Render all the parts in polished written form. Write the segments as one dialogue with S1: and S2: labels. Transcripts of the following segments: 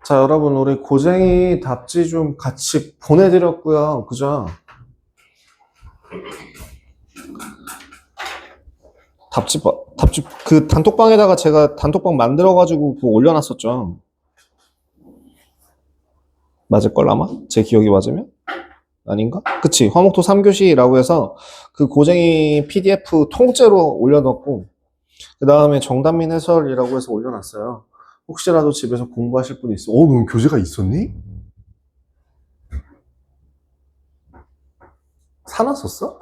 S1: 자, 여러분, 우리 고쟁이 답지 좀 같이 보내드렸고요. 그죠? 답지, 그 단톡방에다가 제가 단톡방 만들어가지고 그거 올려놨었죠. 맞을걸, 아마? 제 기억이 맞으면? 아닌가? 그치. 화목토 3교시라고 해서 그 고쟁이 PDF 통째로 올려놨고, 그 다음에 정답민 해설이라고 해서 올려놨어요. 혹시라도 집에서 공부하실 분이 있어. 넌 교재가 있었니? 사놨었어?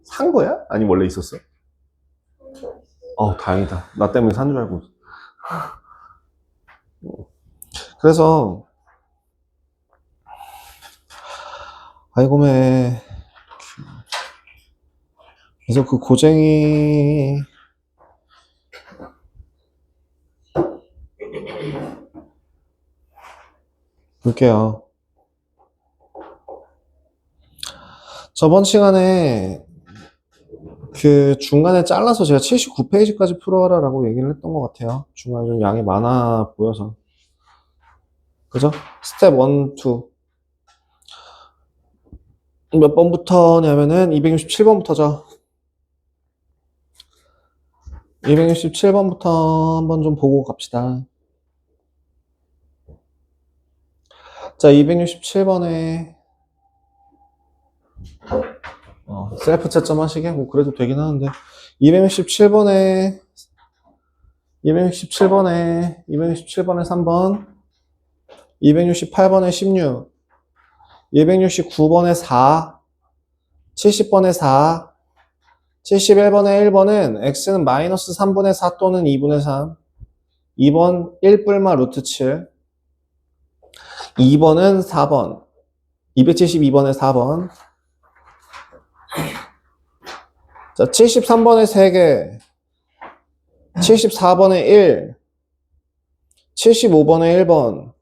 S1: 산 거야? 아니, 원래 있었어? 다행이다. 나 때문에 산 줄 알고. 그래서, 아이고, 매. 그래서 그 고쟁이, 볼게요. 저번 시간에 그 중간에 잘라서 제가 79페이지까지 풀어라라고 얘기를 했던 것 같아요. 중간에 좀 양이 많아 보여서. 그죠? 스텝 1, 2. 몇 번부터냐면은 267번부터죠. 267번부터 한번 좀 보고 갑시다. 자, 267번에 셀프 채점 하시게? 뭐 그래도 되긴 하는데 267번에 267번에 3번 268번에 16 269번에 4 70번에 4 71번에 1번은 x는 마이너스 3분의 4 또는 2분의 3 2번 1뿔마 루트 7 2번은 4번 272번에 4번 자 73번에 3개 74번에 1 75번에 1번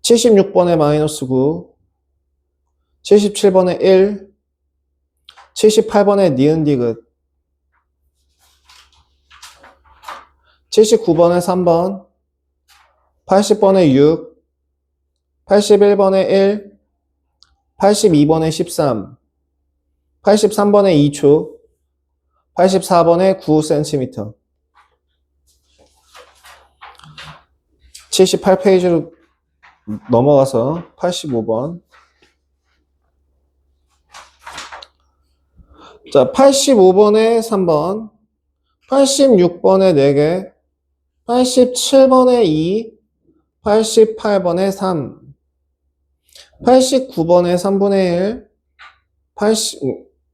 S1: 76번에 마이너스 9 77번에 1 78번에 니은 디귿 79번에 3번 80번에 6 81번에 1 82번에 13 83번에 2초 84번에 9cm 78페이지로 넘어가서 85번 자 85번에 3번 86번에 4개 87번에 2 88번에 3 89번에 3분의 1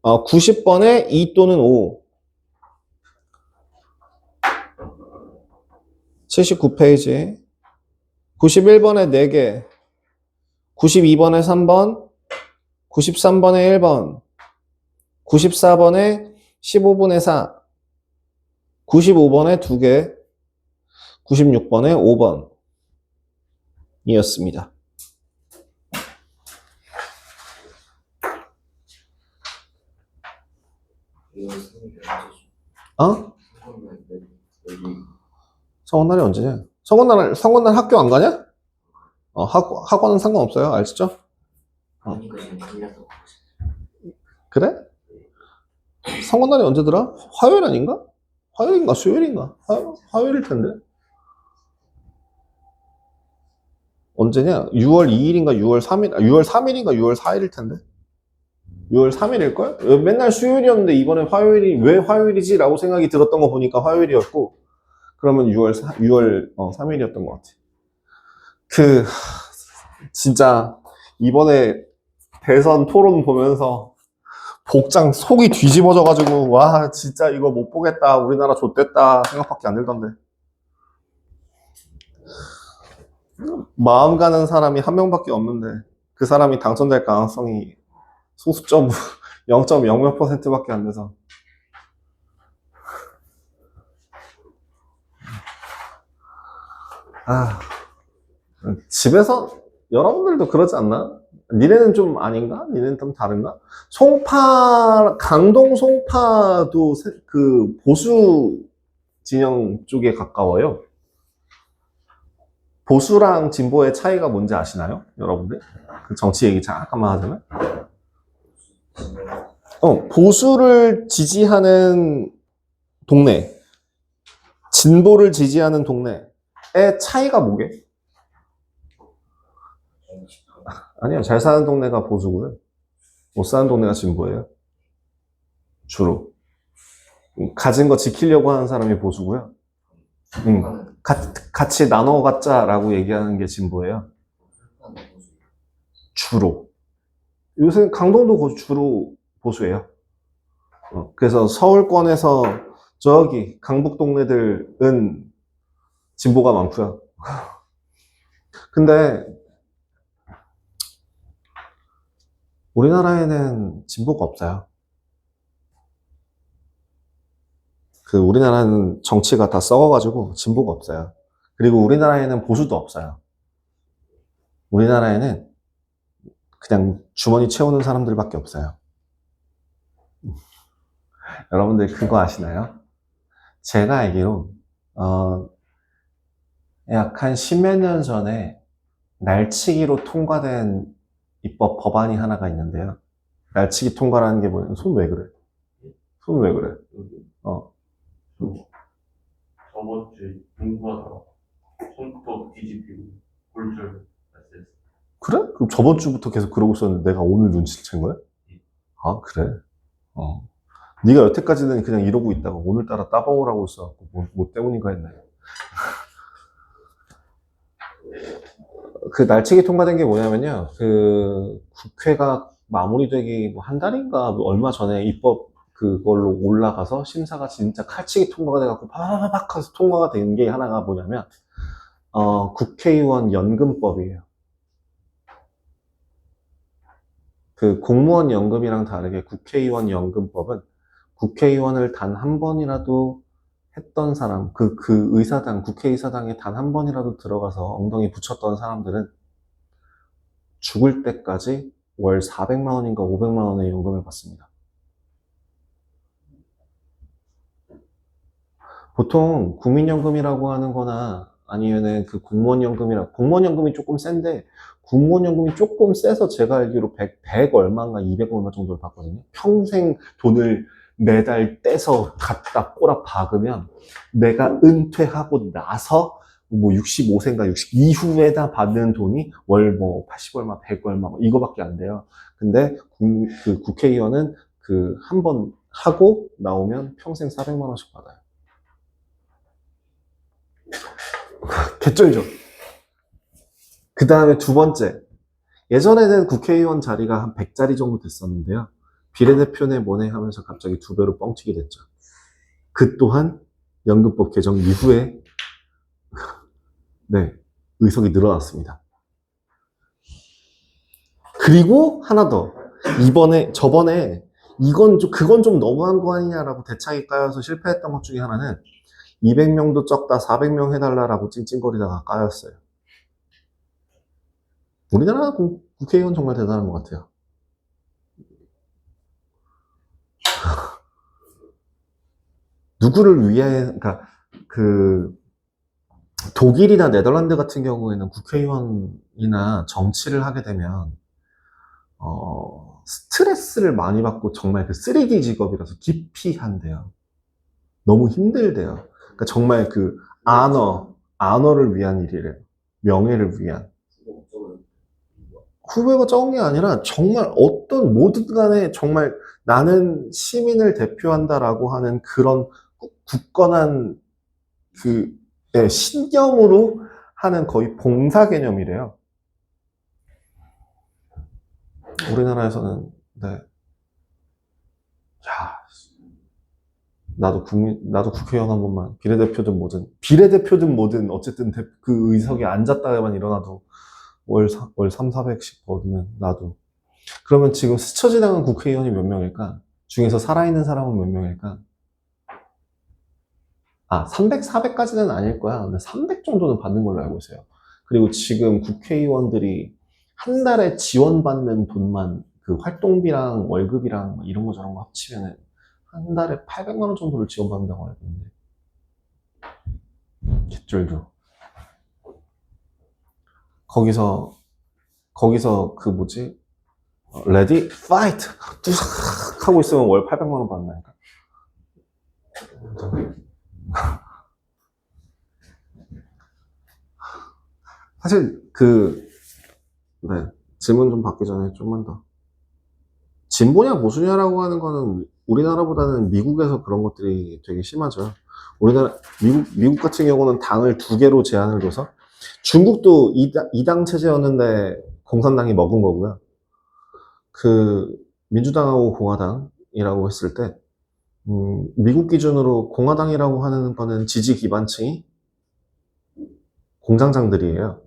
S1: 90번에 2 또는 5 79페이지 91번에 4개 92번에 3번 93번에 1번 94번에 15분의 4 95번에 2개 96번에 5번 이었습니다. 성원날이 언제냐? 성원날 학교 안 가냐? 학원은 상관없어요. 알겠죠? 그래? 성원날이 언제더라? 화요일 아닌가? 화요일인가? 수요일인가? 화요일일 텐데. 언제냐? 6월 2일인가? 6월 3일, 6월 3일인가? 6월 4일일 텐데. 6월 3일일걸? 맨날 수요일이었는데 이번에 화요일이 왜 화요일이지? 라고 생각이 들었던 거 보니까 화요일이었고 그러면 6월 3일이었던 것 같아. 진짜 이번에 대선 토론 보면서 복장 속이 뒤집어져가지고 와 진짜 이거 못 보겠다 우리나라 좆됐다 생각밖에 안 들던데 마음 가는 사람이 한 명밖에 없는데 그 사람이 당선될 가능성이 소수점 0.0 몇 %밖에 안 돼서 집에서 여러분들도 그러지 않나? 니네는 좀 아닌가? 니네는 좀 다른가? 강동 송파도 보수 진영 쪽에 가까워요. 보수랑 진보의 차이가 뭔지 아시나요? 여러분들? 그 정치 얘기 잠깐만 하자면. 보수를 지지하는 동네, 진보를 지지하는 동네의 차이가 뭐게? 아니요, 잘 사는 동네가 보수고요. 못 사는 동네가 진보예요. 주로. 가진 거 지키려고 하는 사람이 보수고요. 같이 나눠 갖자라고 얘기하는 게 진보예요. 주로. 요새 강동도 주로 보수예요. 그래서 서울권에서 저기 강북 동네들은 진보가 많고요. 근데 우리나라에는 진보가 없어요. 우리나라는 정치가 다 썩어가지고 진보가 없어요. 그리고 우리나라에는 보수도 없어요. 우리나라에는 그냥 주머니 채우는 사람들밖에 없어요. 여러분들 그거 아시나요? 제가 알기로 약 한 십몇 년 전에 날치기로 통과된 입법 법안이 하나가 있는데요. 날치기 통과라는 게 뭐냐면 손 왜 그래? 손 왜 그래?
S2: 저번 주에 공부하다가 손톱 뒤집히고 골절 났어요.
S1: 그래? 그럼 저번 주부터 계속 그러고 있었는데 내가 오늘 눈치챈 거야? 아, 그래? 네가 여태까지는 그냥 이러고 있다가 오늘따라 따봉을 하고 있어갖고 뭐 때문인가 했네. 그 날치기 통과된 게 뭐냐면요. 국회가 마무리되기 한 달인가 얼마 전에 입법 그걸로 올라가서 심사가 진짜 칼치기 통과가 돼갖고 파파파박 해서 통과가 된 게 하나가 뭐냐면 국회의원 연금법이에요. 그 공무원 연금이랑 다르게 국회의원 연금법은 국회의원을 단 한 번이라도 했던 사람, 의사당, 국회의사당에 단 한 번이라도 들어가서 엉덩이 붙였던 사람들은 죽을 때까지 월 400만 원인가 500만 원의 연금을 받습니다. 보통 국민연금이라고 하는 거나 아니면은 공무원연금이 조금 센데, 공무원연금이 조금 세서 제가 알기로 100 얼마인가 200 얼마 정도를 받거든요. 평생 돈을 매달 떼서 갖다 꼬라 박으면 내가 은퇴하고 나서 65세인가 60 이후에다 받는 돈이 월 80 얼마, 100 얼마 이거밖에 안 돼요. 근데 국회의원은 한 번 하고 나오면 평생 400만 원씩 받아요. 개쩔죠. 그 다음에 두 번째, 예전에는 국회의원 자리가 한 100자리 정도 됐었는데요. 비례대표네 뭐네 하면서 갑자기 2배로 뻥튀기 됐죠. 그 또한 연금법 개정 이후에 네, 의석이 늘어났습니다. 그리고 하나 더, 저번에 그건 좀 너무한 거 아니냐라고 대차게 까여서 실패했던 것 중에 하나는 200명도 적다 400명 해달라라고 찡찡거리다가 까였어요. 우리나라 국회의원 정말 대단한 것 같아요. 누구를 위해, 그러니까 독일이나 네덜란드 같은 경우에는 국회의원이나 정치를 하게 되면 스트레스를 많이 받고 정말 3D 직업이라서 기피한대요. 너무 힘들대요. 그러니까 정말 안어를 위한 일이래요. 명예를 위한. 후배가 적은 게 아니라 정말 뭐든 간에 정말 나는 시민을 대표한다라고 하는 그런 굳건한 신념으로 하는 거의 봉사 개념이래요. 우리나라에서는 네. 나도 국회의원 한 번만 비례대표든 뭐든 어쨌든 그 의석에 앉았다가만 일어나도 월 3, 400씩 받으면 나도. 그러면 지금 스쳐 지나간 국회의원이 몇 명일까? 중에서 살아있는 사람은 몇 명일까? 300, 400까지는 아닐 거야. 근데 300 정도는 받는 걸로 알고 있어요. 그리고 지금 국회의원들이 한 달에 지원받는 돈만 활동비랑 월급이랑 이런 거 저런 거 합치면은 한 달에 800만 원 정도를 지원받는다고 알고 있는데. 개쩔죠. 거기서 그 뭐지? 레디 파이트 뚜삭 하고 있으면 월 800만 원 받는다니까. 사실 네, 질문 좀 받기 전에 좀만 더. 진보냐 보수냐라고 하는 거는 우리나라보다는 미국에서 그런 것들이 되게 심하죠. 미국 같은 경우는 당을 2개로 제한을 둬서, 중국도 2당 체제였는데 공산당이 먹은 거고요. 민주당하고 공화당이라고 했을 때, 미국 기준으로 공화당이라고 하는 거는 지지 기반층이 공장장들이에요.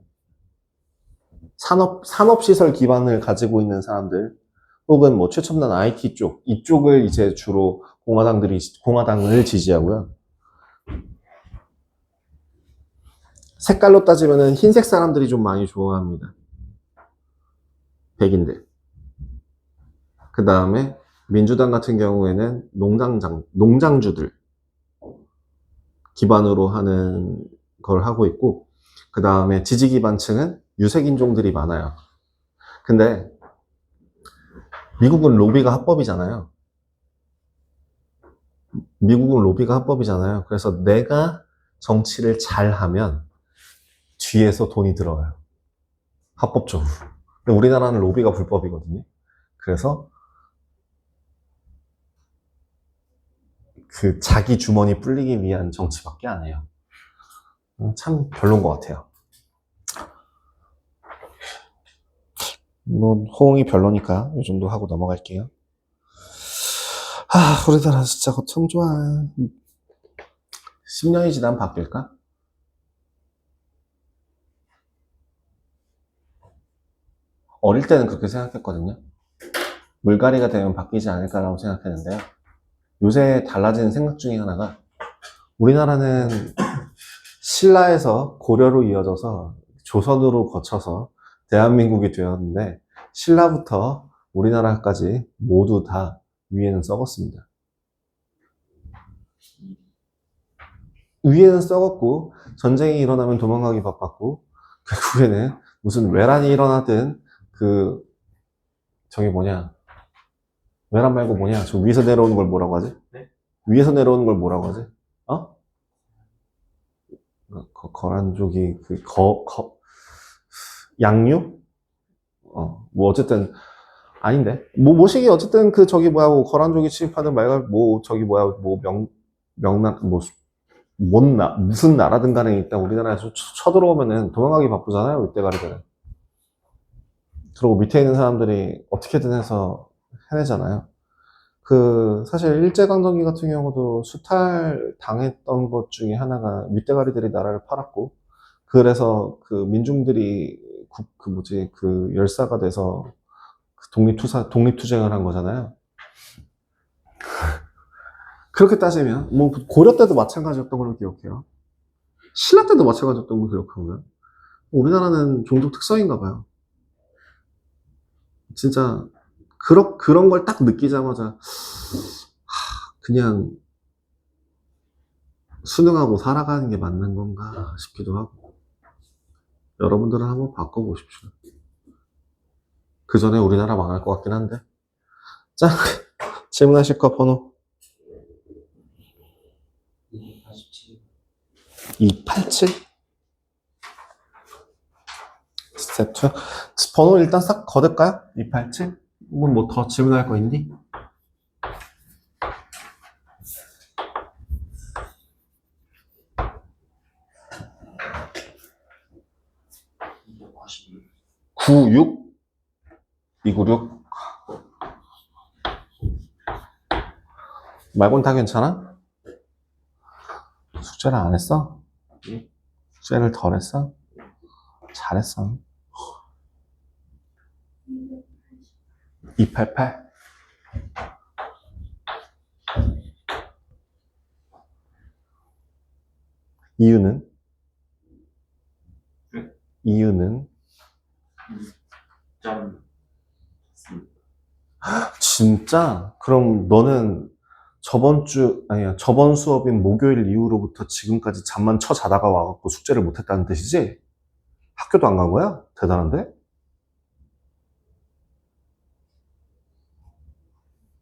S1: 산업시설 기반을 가지고 있는 사람들, 혹은 뭐 최첨단 IT 쪽, 이쪽을 이제 주로 공화당을 지지하고요. 색깔로 따지면은 흰색 사람들이 좀 많이 좋아합니다. 백인들. 그 다음에 민주당 같은 경우에는 농장주들 기반으로 하는 걸 하고 있고, 그 다음에 지지 기반층은 유색인종들이 많아요. 근데 미국은 로비가 합법이잖아요. 그래서 내가 정치를 잘하면 뒤에서 돈이 들어가요. 합법적으로. 근데 우리나라는 로비가 불법이거든요. 그래서 자기 주머니 불리기 위한 정치밖에 안 해요. 참 별론 것 같아요. 뭐 호응이 별로니까 이 정도 하고 넘어갈게요. 우리나라 진짜 거참 좋아. 10년이 지나면 바뀔까? 어릴 때는 그렇게 생각했거든요. 물갈이가 되면 바뀌지 않을까라고 생각했는데요. 요새 달라진 생각 중에 하나가, 우리나라는 신라에서 고려로 이어져서 조선으로 거쳐서 대한민국이 되었는데, 신라부터 우리나라까지 모두 다 위에는 썩었습니다. 위에는 썩었고, 전쟁이 일어나면 도망가기 바빴고, 결국에는 무슨 외란이 일어나든 외란 말고 저 위에서 내려오는 걸 뭐라고 하지?
S2: 네?
S1: 위에서 내려오는 걸 뭐라고 하지? 거란족이 양류? 뭐 어쨌든 아닌데. 모식이 어쨌든 거란족이 침입하든 말가 무슨 나라든 간에 일단 우리나라에서 쳐들어오면은 도망가기 바쁘잖아요, 이때가리들은. 그리고 밑에 있는 사람들이 어떻게든 해서 해내잖아요. 사실 일제강점기 같은 경우도 수탈 당했던 것 중에 하나가 윗대가리들이 나라를 팔았고, 그래서 민중들이 열사가 돼서 독립투쟁을 한 거잖아요. 그렇게 따지면, 고려 때도 마찬가지였던 걸로 기억해요. 신라 때도 마찬가지였던 걸로 기억하고요. 우리나라는 종족 특성인가 봐요. 진짜, 그런 걸 딱 느끼자마자, 그냥, 순응하고 살아가는 게 맞는 건가 싶기도 하고. 여러분들은 한번 바꿔보십시오. 그 전에 우리나라 망할 것 같긴 한데. 자, 질문하실 거 번호. 287? 스텝 2? 번호 일단 싹 거둘까요? 287? 뭐 더 질문할 거 있니? (96) 296? 말고는 다 괜찮아? 숙제를 안 했어? 숙제를 덜 했어? 잘했어. 288? 이유는? 이유는? 진짜? 그럼 너는 저번 수업인 목요일 이후로부터 지금까지 잠만 쳐 자다가 와갖고 숙제를 못했다는 뜻이지? 학교도 안 간 거야? 대단한데?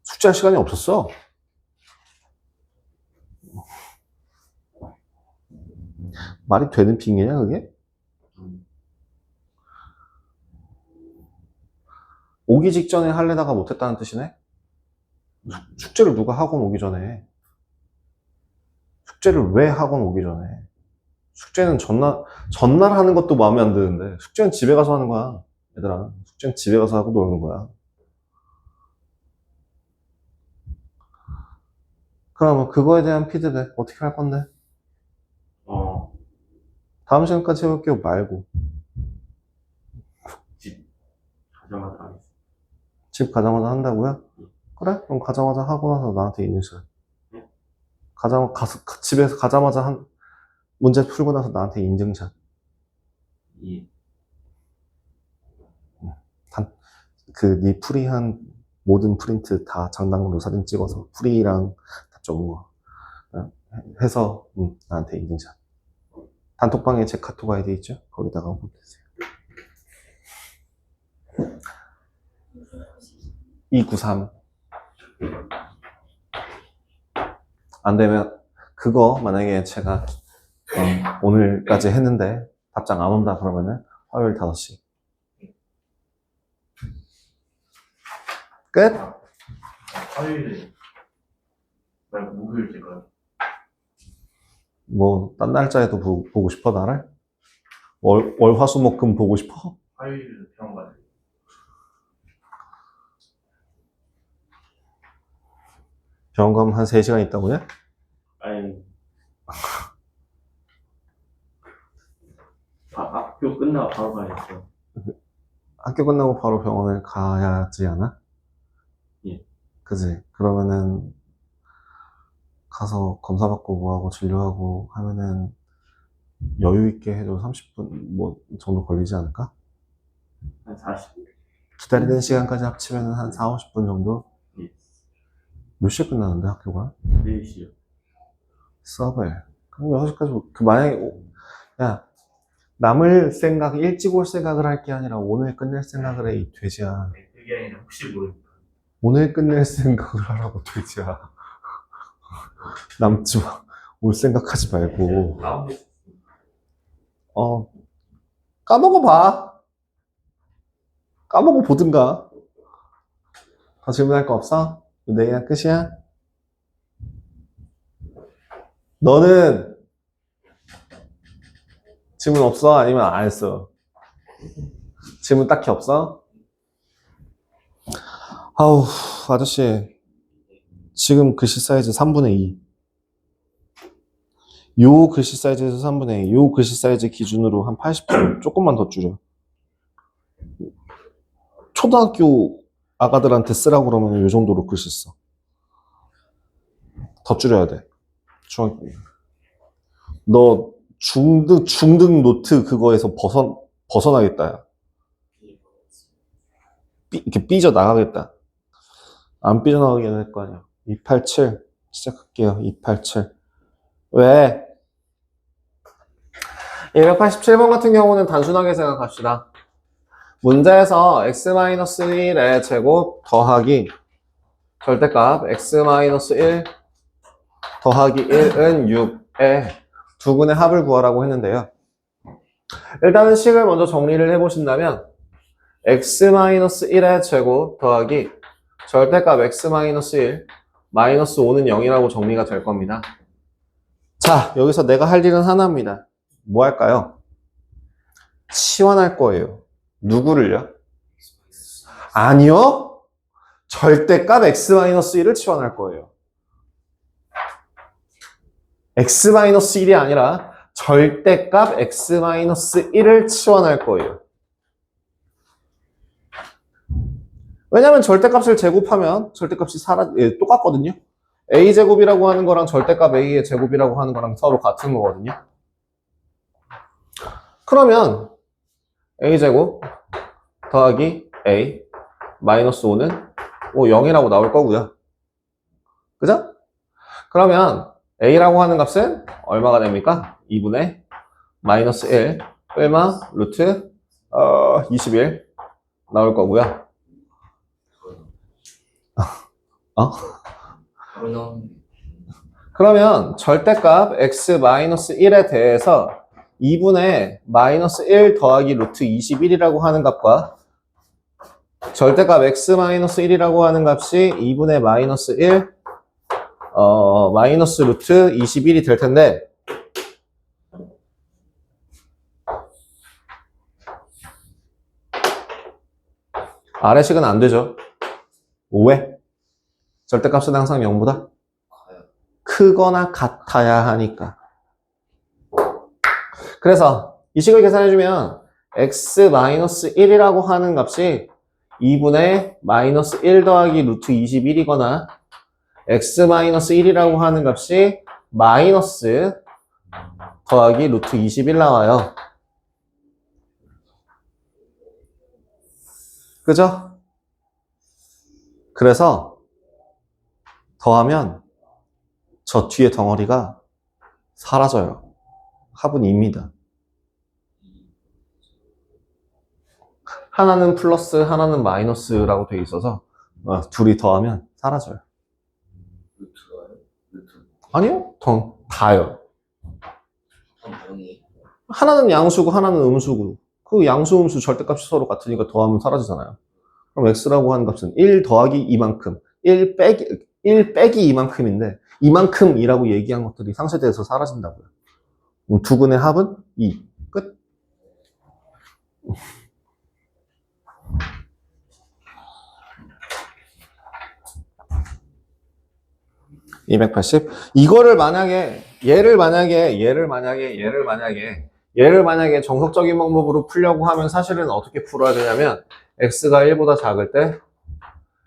S1: 숙제할 시간이 없었어. 말이 되는 핑계냐, 그게? 오기 직전에 하려다가 못했다는 뜻이네? 숙제를 누가 학원 오기 전에? 숙제를 왜 학원 오기 전에? 숙제는 전날 하는 것도 마음에 안 드는데, 숙제는 집에 가서 하는 거야, 얘들아. 숙제는 집에 가서 하고 노는 거야. 그럼 그거에 대한 피드백 어떻게 할 건데? 다음 시간까지 해볼게요, 말고.
S2: 집 가자마자 하겠습니다.
S1: 집 가자마자 한다고요? 그래? 그럼 가자마자 하고 나서 나한테 인증샷. 집에서 가자마자 문제 풀고 나서 나한테 인증샷.
S2: 예.
S1: 네 프리한 모든 프린트 다 장난으로 사진 찍어서 프리랑 다 적은 거 해서 나한테 인증샷. 단톡방에 제 카톡 아이디 있죠? 거기다가 보내주세요. 293. 안 되면 그거 만약에 제가 오늘까지 했는데 답장 안 온다 그러면은 화요일 5시. 끝?
S2: 화요일에 말고 목요일 제가
S1: 뭐 딴 날짜에도 보고 싶어 나를? 월, 화, 수, 목, 금 보고 싶어?
S2: 화요일에 병원 가요.
S1: 병원 가면 한 3시간 있다고요?
S2: 아니 학교 끝나고 바로 가야죠.
S1: 학교 끝나고 바로 병원을 가야지 않아?
S2: 예.
S1: 그지? 그러면은 가서 검사받고 뭐하고 진료하고 하면은 여유 있게 해도 30분 뭐 정도 걸리지 않을까?
S2: 한 40.
S1: 기다리는 시간까지 합치면은 한 4, 50분 정도?
S2: 예.
S1: 몇 시에 끝나는데 학교가?
S2: 4시요.
S1: 수업을. 그럼 6시까지 만약에 야 남을 생각 일찍 올 생각을 할 게 아니라 오늘 끝낼 생각을 해 이 돼지야.
S2: 그게 아니라 혹시 모르니까.
S1: 오늘 끝낼 생각을 하라고 돼지야. 남지 마. 올 생각하지 말고. 까먹어봐. 까먹어 보든가. 더 질문할 거 없어? 내일이랑 끝이야? 너는 질문 없어? 아니면 안 했어? 질문 딱히 없어? 아우, 아저씨. 지금 글씨 사이즈 3분의 2. 요 글씨 사이즈에서 3분의 2. 요 글씨 사이즈 기준으로 한 80점. 조금만 더 줄여. 초등학교 아가들한테 쓰라고 그러면 요 정도로 글씨 써. 더 줄여야 돼. 중학교. 너 중등 노트 그거에서 벗어나겠다. 야. 이렇게 삐져나가겠다. 안 삐져나가게 할 거 아니야. 287. 시작할게요. 287. 왜? 287번 같은 경우는 단순하게 생각합시다. 문제에서 x-1의 제곱 더하기 절대값 x-1 더하기 1은 6의 두 분의 합을 구하라고 했는데요. 일단은 식을 먼저 정리를 해보신다면 x-1의 제곱 더하기 절대값 x-1 마이너스 5는 0이라고 정리가 될 겁니다. 자, 여기서 내가 할 일은 하나입니다. 뭐 할까요? 치환할 거예요. 누구를요? 아니요. 절대값 x-1을 치환할 거예요. x-1이 아니라 절대값 x-1을 치환할 거예요. 왜냐면 절대값을 제곱하면 절대값이 똑같거든요. a제곱이라고 하는 거랑 절대값 a의 제곱이라고 하는 거랑 서로 같은 거거든요. 그러면 a제곱 더하기 a 마이너스 5는 0이라고 나올 거고요. 그죠? 그러면 a라고 하는 값은 얼마가 됩니까? 2분의 마이너스 1 얼마? 루트 21 나올 거고요. 어? 그러면 절대값 x-1에 대해서 2분의 마이너스 1 더하기 루트 21이라고 하는 값과 절대값 x-1이라고 하는 값이 2분의 마이너스 1 마이너스 루트 21이 될 텐데 아래식은 안 되죠. 왜? 절대값은 항상 0보다 크거나 같아야 하니까. 그래서 이 식을 계산해주면 x-1이라고 하는 값이 2분의 마이너스 1 더하기 루트 21이거나 x-1이라고 하는 값이 마이너스 더하기 루트 21 나와요. 그죠? 그래서 더하면 저 뒤에 덩어리가 사라져요. 합은 2입니다. 하나는 플러스, 하나는 마이너스라고 돼 있어서 둘이 더하면 사라져요. 아니요, 다요. 하나는 양수고 하나는 음수고 그 양수, 음수 절대값이 서로 같으니까 더하면 사라지잖아요. 그럼 x라고 하는 값은 1 더하기 이만큼, 1 빼기 이만큼인데 이만큼이라고 얘기한 것들이 상쇄돼서 사라진다고요. 두 근의 합은 2. 끝. (280) 이거를 만약에 얘를 만약에 정석적인 방법으로 풀려고 하면 사실은 어떻게 풀어야 되냐면 x가 1보다 작을 때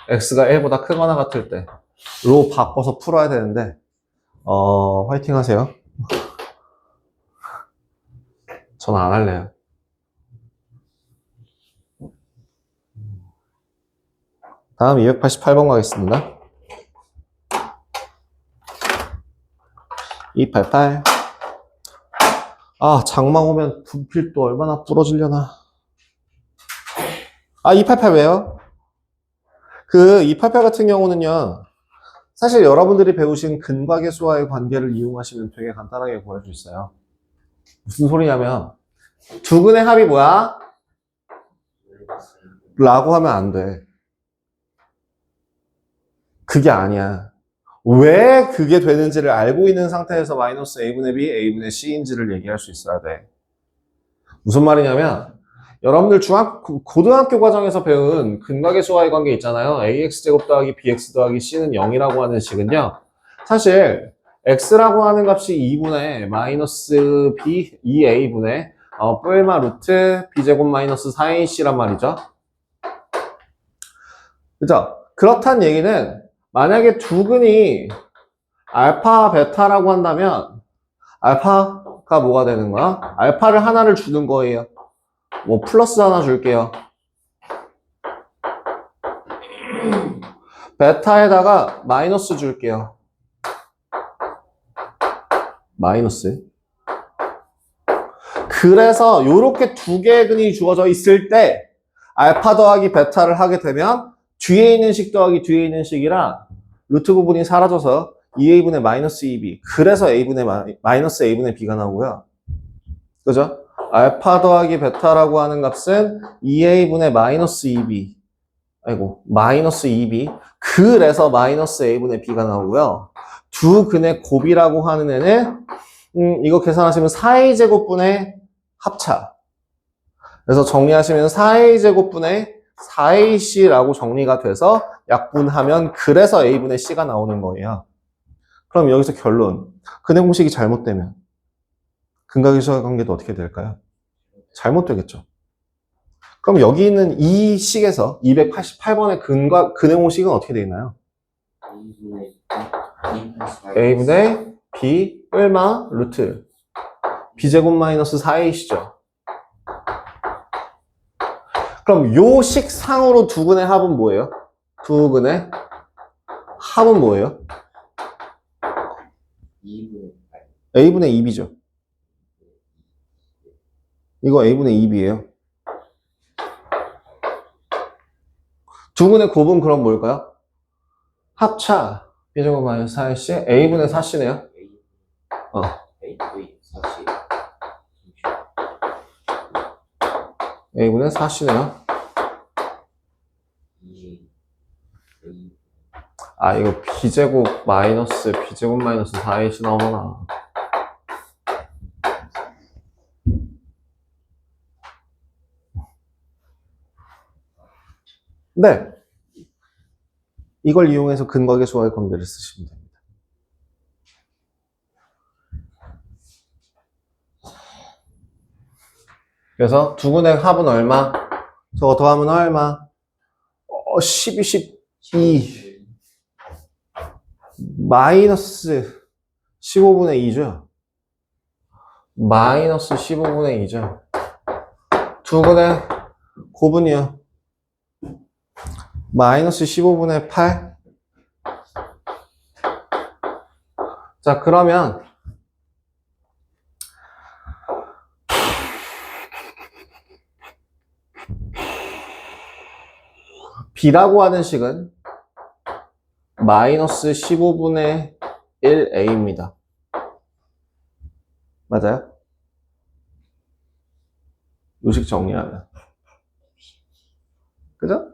S1: x가 1보다 크거나 같을 때로 바꿔서 풀어야 되는데 화이팅 하세요. 저는 안 할래요. 다음 288번 가겠습니다. 288. 장마 오면 분필도 얼마나 부러지려나. 288 왜요? 그 288 같은 경우는요, 사실 여러분들이 배우신 근과계수와의 관계를 이용하시면 되게 간단하게 구할 수 있어요. 무슨 소리냐면 두 근의 합이 뭐야? 라고 하면 안 돼. 그게 아니야. 왜 그게 되는지를 알고 있는 상태에서 마이너스 a분의 b, a분의 c인지를 얘기할 수 있어야 돼. 무슨 말이냐면 여러분들 고등학교 과정에서 배운 근과계수와의 관계 있잖아요. ax제곱 더하기 bx 더하기 c는 0이라고 하는 식은요. 사실 x라고 하는 값이 2분의 마이너스 b, 2a분의 뿔마 루트 b제곱 마이너스 4ac란 말이죠. 그죠? 그렇단 얘기는 만약에 두 근이 알파, 베타라고 한다면 알파가 뭐가 되는 거야? 알파를 하나를 주는 거예요. 뭐 플러스 하나 줄게요. 베타에다가 마이너스 줄게요. 마이너스. 그래서 요렇게 두 개의 근이 주어져 있을 때 알파 더하기 베타를 하게 되면 뒤에 있는 식 더하기 뒤에 있는 식이랑 루트 부분이 사라져서 2a분의 마이너스 2b. 그래서 a분의 마이너스 a분의 b가 나오고요. 그죠? 알파 더하기 베타라고 하는 값은 2a분의 마이너스 2b. 마이너스 2b. 그래서 마이너스 a분의 b가 나오고요. 두 근의 곱이라고 하는 애는 이거 계산하시면 4a제곱분의 합차. 그래서 정리하시면 4a제곱분의 4ac라고 정리가 돼서 약분하면 그래서 a분의 c가 나오는 거예요. 그럼 여기서 결론. 근의 공식이 잘못되면 근과계수와 관계도 어떻게 될까요? 잘못되겠죠. 그럼 여기 있는 이 식에서 288번의 근의 공식은 어떻게 되나요? a분의 b 얼마? 루트 b제곱 마이너스 4ac죠. 그럼 요 식상으로 두 근의 합은 뭐예요? 두 근의 합은 뭐예요? a분의 2b죠. 이거 a분의 2b예요. 두근의 곱은 그럼 뭘까요? 합차 b제곱 마이너스 4ac a분의 4c네요. 어. a분의 4c네요. 아, 이거 b제곱 마이너스 4ac 나오잖아. 네. 이걸 이용해서 근각의 수와의 관계를 쓰시면 됩니다. 그래서 두근의 합은 얼마? 저거 더하면 얼마? 12, 12 마이너스 15분의 2죠. 마이너스 15분의 2죠. 두근의 곱은요. 마이너스 15분의 8. 자, 그러면 b라고 하는 식은 마이너스 15분의 1a입니다. 맞아요? 요식 정리하면. 그죠?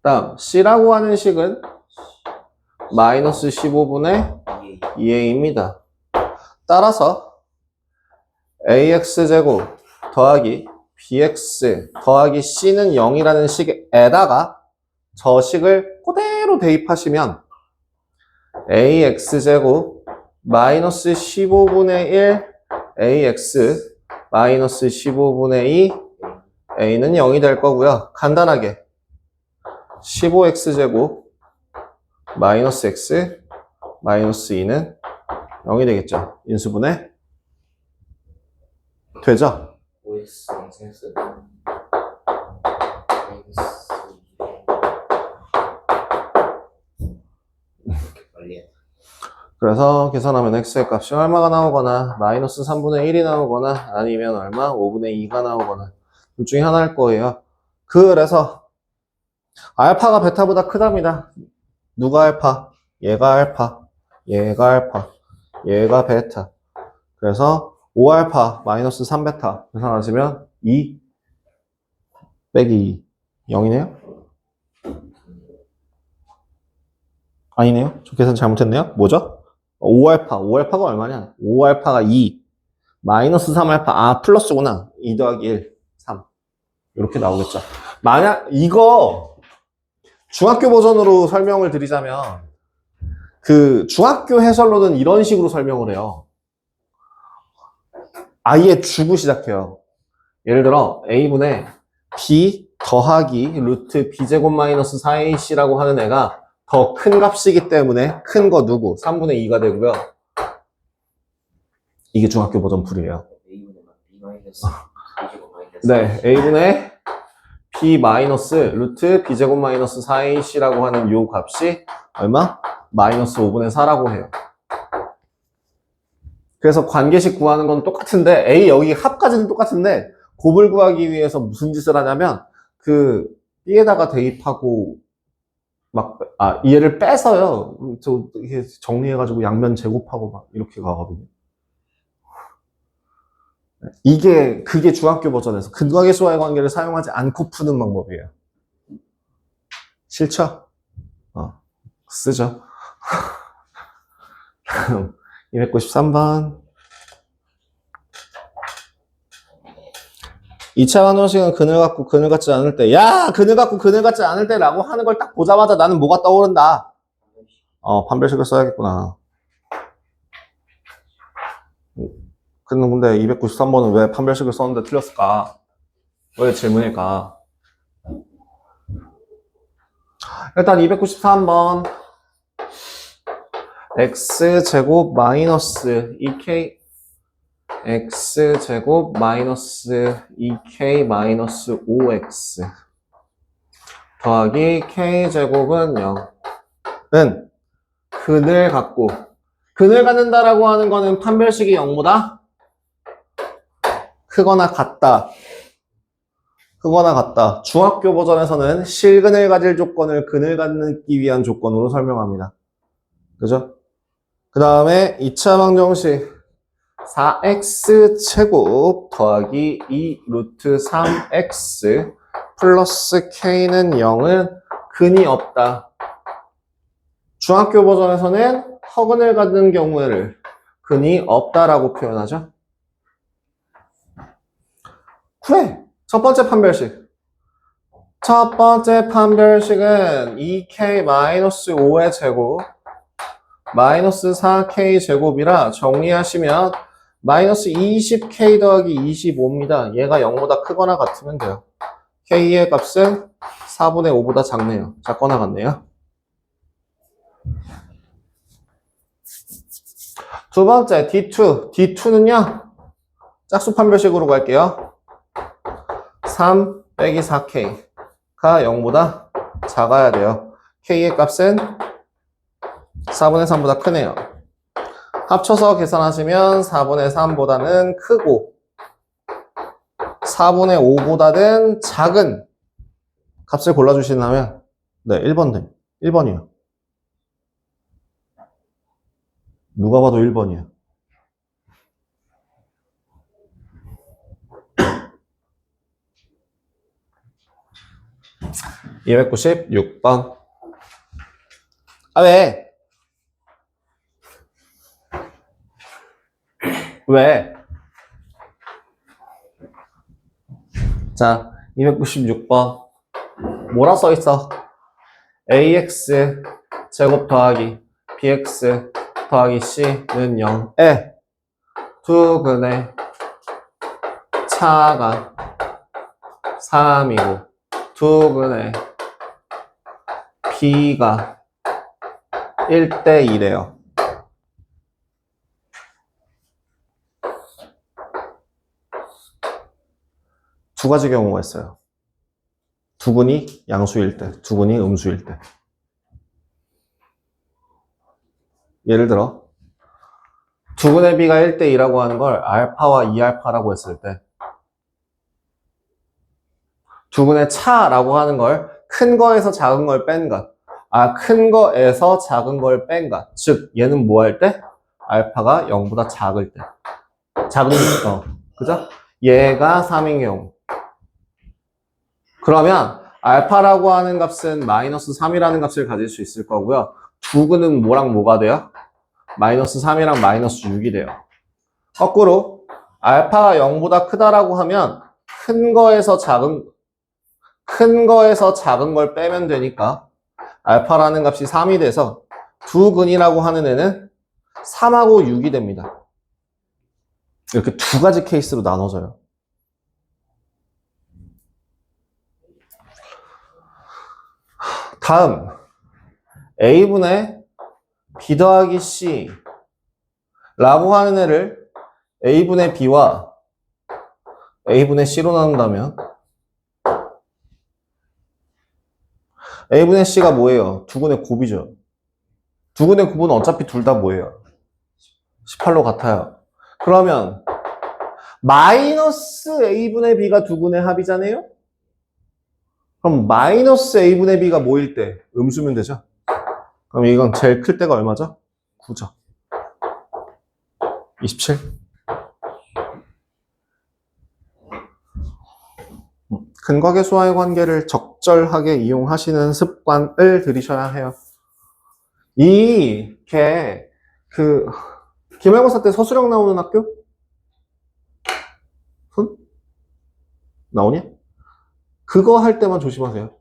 S1: 다음 c라고 하는 식은 마이너스 15분의 2a입니다. 따라서 ax제곱 더하기 bx 더하기 c는 0이라는 식에다가 저 식을 그대로 대입하시면 ax제곱 마이너스 15분의 1 ax 마이너스 15분의 2 a는 0이 될 거고요. 간단하게 15x제곱 마이너스 x 마이너스 2는 0이 되겠죠. 인수분해 되죠?
S3: OX 마이너스 빨리
S1: 그래서 계산하면 x의 값이 얼마가 나오거나 마이너스 3분의 1이 나오거나 아니면 얼마? 5분의 2가 나오거나 둘 중에 하나일 거예요. 그래서 알파가 베타보다 크답니다. 누가 알파? 얘가 알파, 얘가 알파, 얘가 베타. 그래서 5알파 마이너스 3베타 계산하시면 2 빼기 2 0이네요? 아니네요? 저 계산 잘못했네요? 뭐죠? 5알파가 얼마냐? 5알파가 2 마이너스 3알파 아 플러스구나. 2 더하기 1 3 이렇게 나오겠죠. 만약 이거 중학교 버전으로 설명을 드리자면 그 중학교 해설로는 이런 식으로 설명을 해요. 아예 주고 시작해요. 예를 들어 a분의 b 더하기 루트 b제곱 마이너스 4ac라고 하는 애가 더 큰 값이기 때문에 큰 거 누구? 3분의 2가 되고요. 이게 중학교 버전 풀이에요.
S3: A분의 B 마이너스 B제곱 마이너스
S1: 네, a분의 b 마이너스 루트 b제곱 마이너스 4ac라고 하는 요 값이 얼마? 마이너스 5분의 4라고 해요. 그래서 관계식 구하는 건 똑같은데 a 여기 합까지는 똑같은데 곱을 구하기 위해서 무슨 짓을 하냐면 그 b에다가 대입하고 막 얘를 빼서요. 저 이게 정리해가지고 양면 제곱하고 막 이렇게 가거든요. 그게 중학교 버전에서 근각의 수와의 관계를 사용하지 않고 푸는 방법이에요. 싫죠? 쓰죠. 293번. 2차 관호식은 그늘 같고 그늘 같지 않을 때, 야! 그늘 같고 그늘 같지 않을 때 라고 하는 걸 딱 보자마자 나는 뭐가 떠오른다? 판별식을 써야겠구나. 근데 293번은 왜 판별식을 썼는데 틀렸을까? 왜 질문일까? 일단 293번. x제곱 마이너스 2k x제곱 마이너스 2k 마이너스 5x 더하기 k제곱은 0은 근을 갖는다라고 하는 거는 판별식이 0보다 크거나 같다. 크거나 같다. 중학교 버전에서는 실근을 가질 조건을 근을 갖기 위한 조건으로 설명합니다. 그죠? 그 다음에 2차 방정식 4x 제곱 더하기 2 루트 3x 플러스 k는 0은 근이 없다. 중학교 버전에서는 허근을 갖는 경우를 근이 없다라고 표현하죠. 그래. 첫 번째 판별식. 첫 번째 판별식은 2k-5의 제곱 마이너스 4k 제곱이라 정리하시면 마이너스 20k 더하기 25입니다. 얘가 0보다 크거나 같으면 돼요. k의 값은 4분의 5보다 작네요. 작거나 같네요. 두 번째 D2. D2는요. 짝수 판별식으로 갈게요. 3 빼기 4k가 0보다 작아야 돼요. k의 값은 4분의 3보다 크네요. 합쳐서 계산하시면 4분의 3보다는 크고 4분의 5보다는 작은 값을 골라주신다면 네, 1번 1번이요. 누가 봐도 1번이야. (296번) 아, 왜? 왜? 자, 296번 뭐라 써있어? ax 제곱 더하기 bx 더하기 c는 0에 두 근의 차가 3이고 두 근의 b가 1대 2래요. 두 가지 경우가 있어요. 두 근이 양수일 때, 두 근이 음수일 때. 예를 들어 두 근의 b가 1대 2라고 하는 걸 알파와 2알파라고 했을 때 두 근의 차라고 하는 걸 큰 거에서 작은 걸 뺀 것. 큰 거에서 작은 걸 뺀 것. 즉 얘는 뭐 할 때? 알파가 0보다 작을 때. 그죠? 얘가 3인 경우. 그러면 알파라고 하는 값은 마이너스 3이라는 값을 가질 수 있을 거고요. 두 근은 뭐랑 뭐가 돼요? 마이너스 3이랑 마이너스 6이 돼요. 거꾸로 알파가 0보다 크다라고 하면 큰 거에서 작은 걸 빼면 되니까 알파라는 값이 3이 돼서 두 근이라고 하는 애는 3하고 6이 됩니다. 이렇게 두 가지 케이스로 나눠져요. 다음 a분의 b 더하기 c 라고 하는 애를 a분의 b와 a분의 c로 나눈다면 a분의 c가 뭐예요? 두 근의 곱이죠. 두 근의 곱은 어차피 둘 다 뭐예요? 18로 같아요. 그러면 마이너스 a분의 b가 두 근의 합이잖아요? 그럼 마이너스 a분의 b가 뭐일 때? 음수면 되죠? 그럼 이건 제일 클 때가 얼마죠? 9죠. 27. 근과계수와의 관계를 적절하게 이용하시는 습관을 들이셔야 해요. 기말고사 때 서술형 나오는 학교? 손? 나오냐? 그거 할 때만 조심하세요.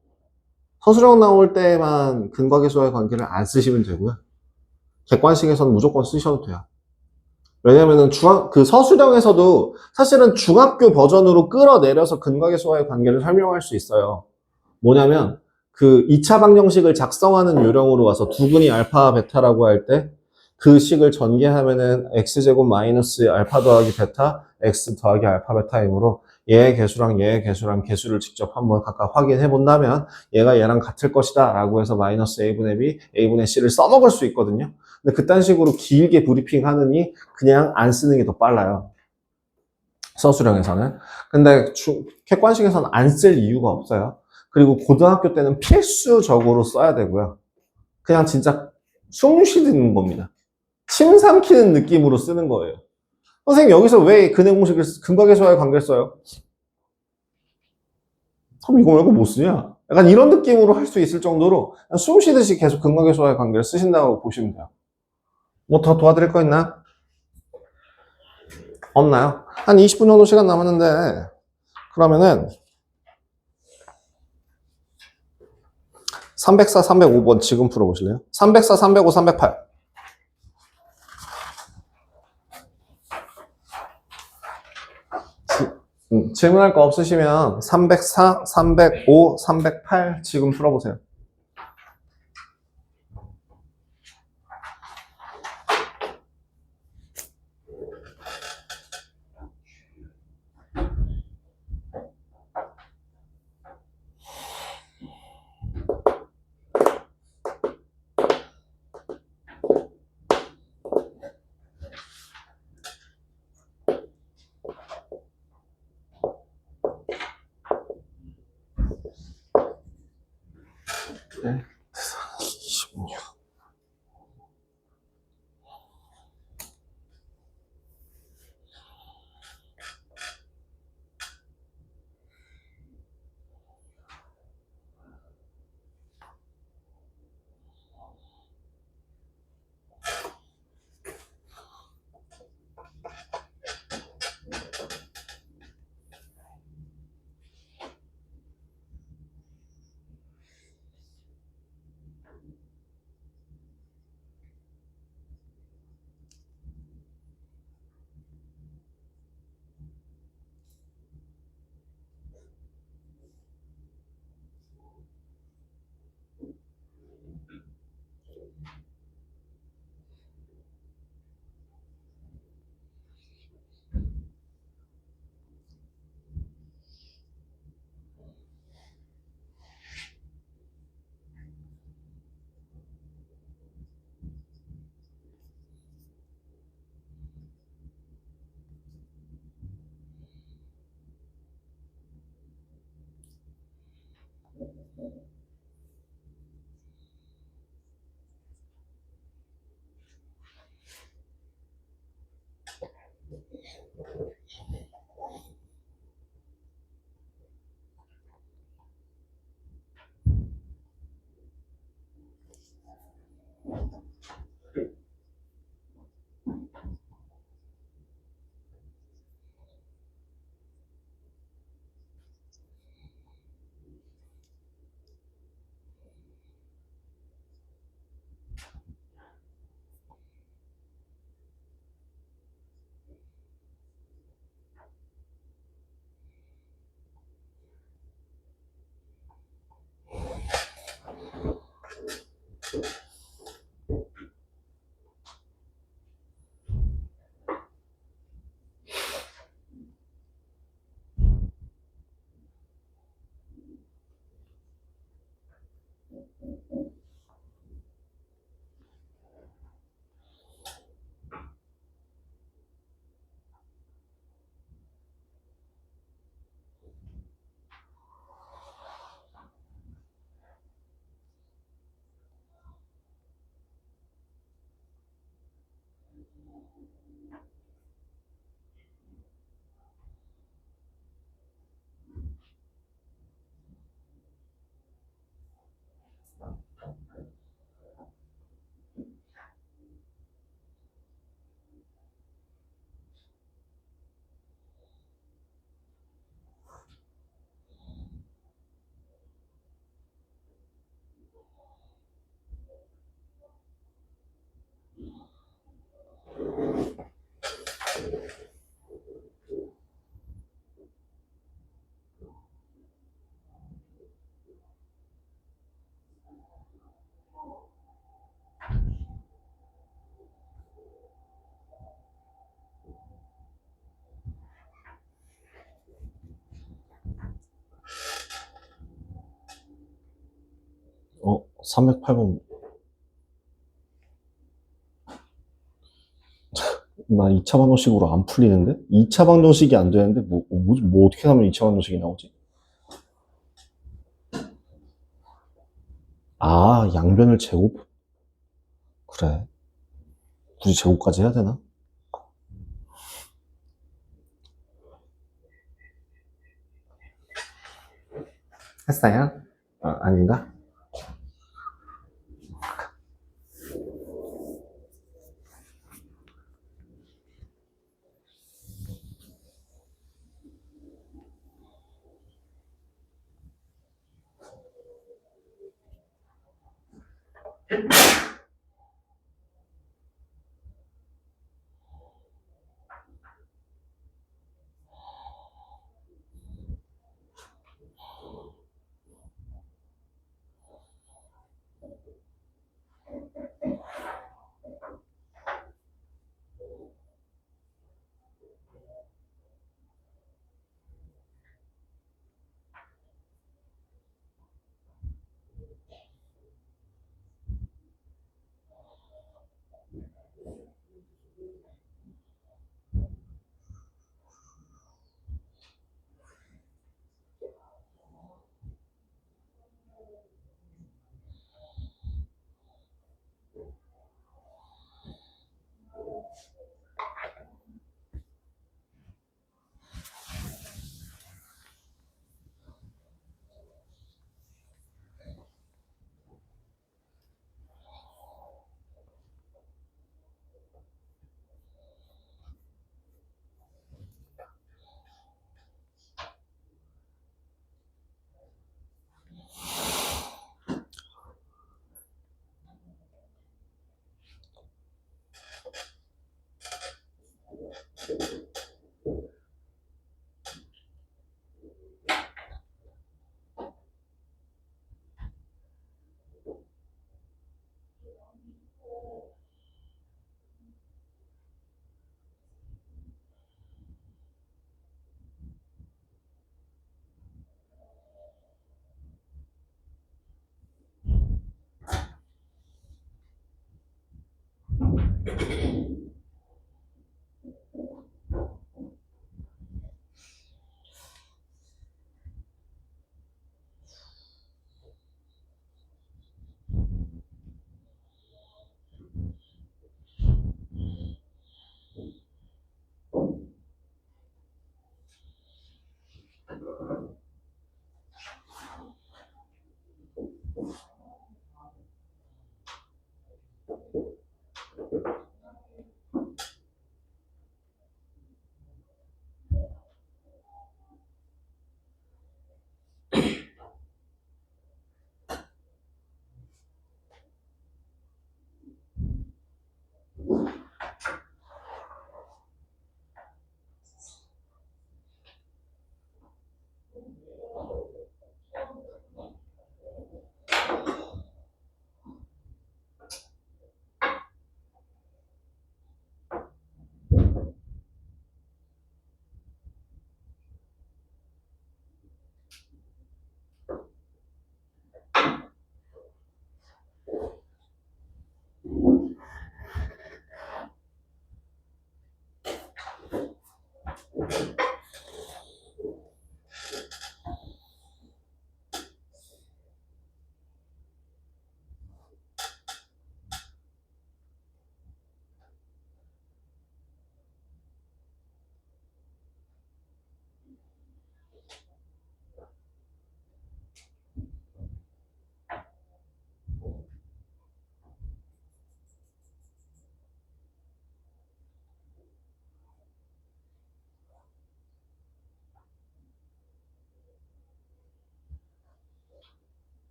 S1: 서술형 나올 때만 근과계수와의 관계를 안 쓰시면 되고요. 객관식에서는 무조건 쓰셔도 돼요. 왜냐면은 서술형에서도 사실은 중학교 버전으로 끌어내려서 근과계수와의 관계를 설명할 수 있어요. 뭐냐면 2차 방정식을 작성하는 요령으로 와서 두 근이 알파 베타라고 할 때 그 식을 전개하면은 x제곱 마이너스 알파 더하기 베타 x 더하기 알파 베타이므로 얘의 개수랑 얘의 개수랑 개수를 직접 한번 각각 확인해 본다면 얘가 얘랑 같을 것이다 라고 해서 마이너스 a분의 b, a분의 c를 써먹을 수 있거든요. 근데 그딴 식으로 길게 브리핑 하느니 그냥 안 쓰는 게 더 빨라요. 서술형에서는. 근데 객관식에서는 안 쓸 이유가 없어요. 그리고 고등학교 때는 필수적으로 써야 되고요. 그냥 진짜 숨 쉬는 겁니다. 침 삼키는 느낌으로 쓰는 거예요. 선생님 여기서 왜 근해 공식을 근각에서와의 관계를 써요? 그럼 이거 말고 못 쓰냐? 약간 이런 느낌으로 할 수 있을 정도로 그냥 숨 쉬듯이 계속 근각에서와의 관계를 쓰신다고 보시면 돼요. 뭐 더 도와드릴 거 있나요? 없나요? 한 20분 정도 시간 남았는데 그러면은 304, 305번 지금 풀어보실래요? 304, 305, 308. 질문할 거 없으시면 304, 305, 308 지금 풀어보세요. 네. 26. 어, 308번. 나 2차 방정식으로 안 풀리는데? 2차 방정식이 안 되는데, 뭐 어떻게 하면 2차 방정식이 나오지? 아, 양변을 제곱? 그래. 굳이 제곱까지 해야 되나? 했어요? 아, 아닌가?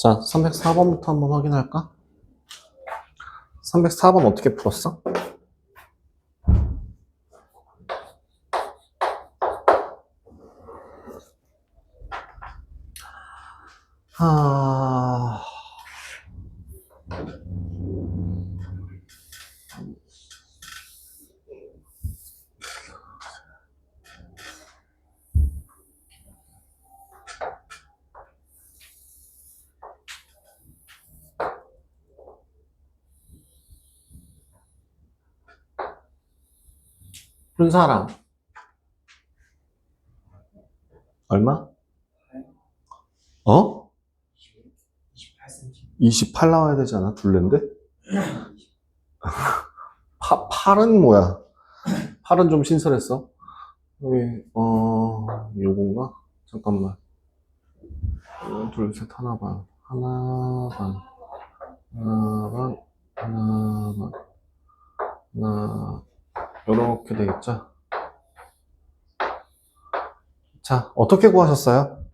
S1: 자, 304번부터 한번 확인할까? 304번 어떻게 풀었어? 하... 푼 사람 얼마? 어?
S3: 28cm.
S1: 28 나와야 되지 않아? 둘레인데? 8은 뭐야? 8은 좀 신선했어. 여기, 요건가? 잠깐만. 하나, 둘, 셋, 하나 반. 하나 반. 하나 반. 하나 반. 하나. 요렇게 되겠죠? 자, 어떻게 구하셨어요?